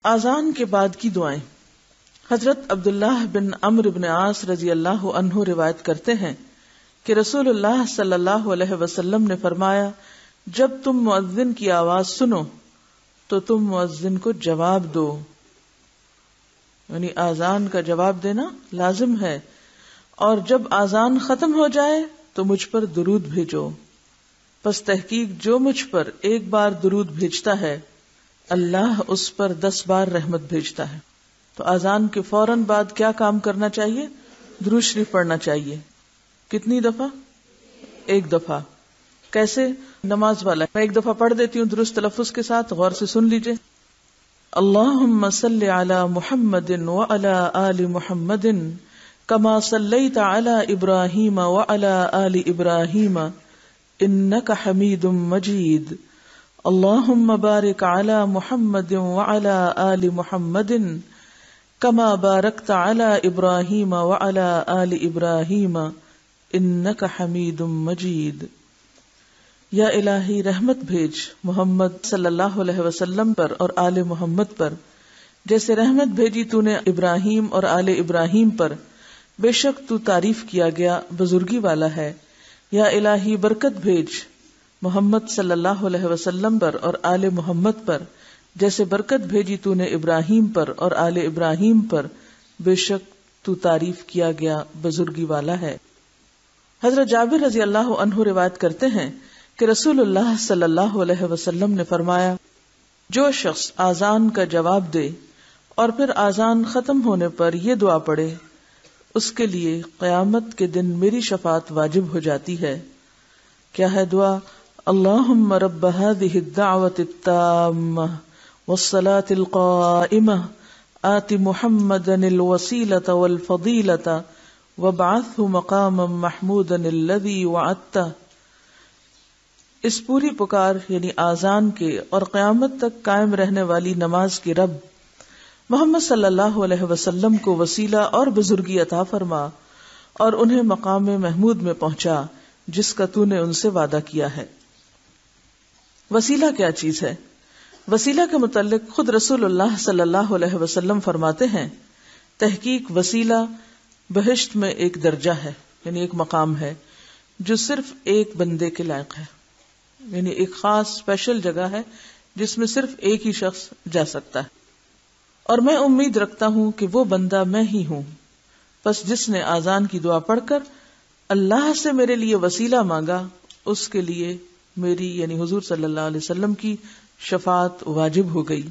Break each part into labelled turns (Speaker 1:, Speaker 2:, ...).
Speaker 1: آذان کے بعد کی دعائیں۔ حضرت عبداللہ بن عمرو بن عاص رضی اللہ عنہ روایت کرتے ہیں کہ رسول اللہ صلی اللہ علیہ وسلم نے فرمایا، جب تم مؤذن کی آواز سنو تو تم مؤذن کو جواب دو، یعنی آذان کا جواب دینا لازم ہے، اور جب آذان ختم ہو جائے تو مجھ پر درود بھیجو، پس تحقیق جو مجھ پر ایک بار درود بھیجتا ہے اللہ اس پر 10 بار رحمت بھیجتا ہے۔ تو آذان کے فوراً بعد کیا کام کرنا چاہیے؟ درود شریف پڑھنا چاہیے۔ کتنی دفعہ؟ 1 دفعہ۔ کیسے؟ نماز والا میں 1 دفعہ پڑھ دیتی ہوں درست تلفظ کے ساتھ، غور سے سن لیجئے۔ اللہم صلی علی محمد وعلی آل محمد کما صلیت علی ابراہیم وعلی آل ابراہیم انک حمید مجید، اللہم بارک علی محمد وعلی آل محمد کما بارکت علی ابراہیم وعلی آل ابراہیم انک حمید مجید۔ یا الہی رحمت بھیج محمد صلی اللہ علیہ وسلم پر اور آل محمد پر، جیسے رحمت بھیجی تو نے ابراہیم اور آل ابراہیم پر، بے شک تو تعریف کیا گیا بزرگی والا ہے۔ یا الہی برکت بھیج محمد صلی اللہ علیہ وسلم پر اور آل محمد پر، جیسے برکت بھیجی تو نے ابراہیم پر اور آل ابراہیم پر، بے شک تو تعریف کیا گیا بزرگی والا ہے۔ حضرت جابر رضی اللہ عنہ روایت کرتے ہیں کہ رسول اللہ صلی اللہ علیہ وسلم نے فرمایا، جو شخص آذان کا جواب دے اور پھر آذان ختم ہونے پر یہ دعا پڑھے، اس کے لیے قیامت کے دن میری شفاعت واجب ہو جاتی ہے۔ کیا ہے دعا؟ اللہم رب هذه الدعوة التامة والصلاة القائمة آت محمدا الوسيلة والفضيلة وابعثه مقاما محمودا الذي وعدته۔ اس پوری پکار یعنی آذان کے اور قیامت تک قائم رہنے والی نماز کی رب محمد صلی اللہ علیہ وسلم کو وسیلہ اور بزرگی عطا فرما اور انہیں مقام محمود میں پہنچا جس کا تو نے ان سے وعدہ کیا ہے۔ وسیلہ کیا چیز ہے؟ وسیلہ کے متعلق خود رسول اللہ صلی اللہ علیہ وسلم فرماتے ہیں، تحقیق وسیلہ بہشت میں ایک درجہ ہے، یعنی ایک مقام ہے جو صرف ایک بندے کے لائق ہے، یعنی ایک خاص اسپیشل جگہ ہے جس میں صرف ایک ہی شخص جا سکتا ہے، اور میں امید رکھتا ہوں کہ وہ بندہ میں ہی ہوں۔ پس جس نے آذان کی دعا پڑھ کر اللہ سے میرے لیے وسیلہ مانگا، اس کے لیے میری یعنی حضور صلی اللہ علیہ وسلم کی شفاعت واجب ہو گئی۔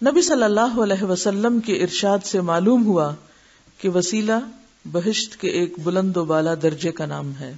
Speaker 1: نبی صلی اللہ علیہ وسلم کے ارشاد سے معلوم ہوا کہ وسیلہ بہشت کے ایک بلند و بالا درجے کا نام ہے۔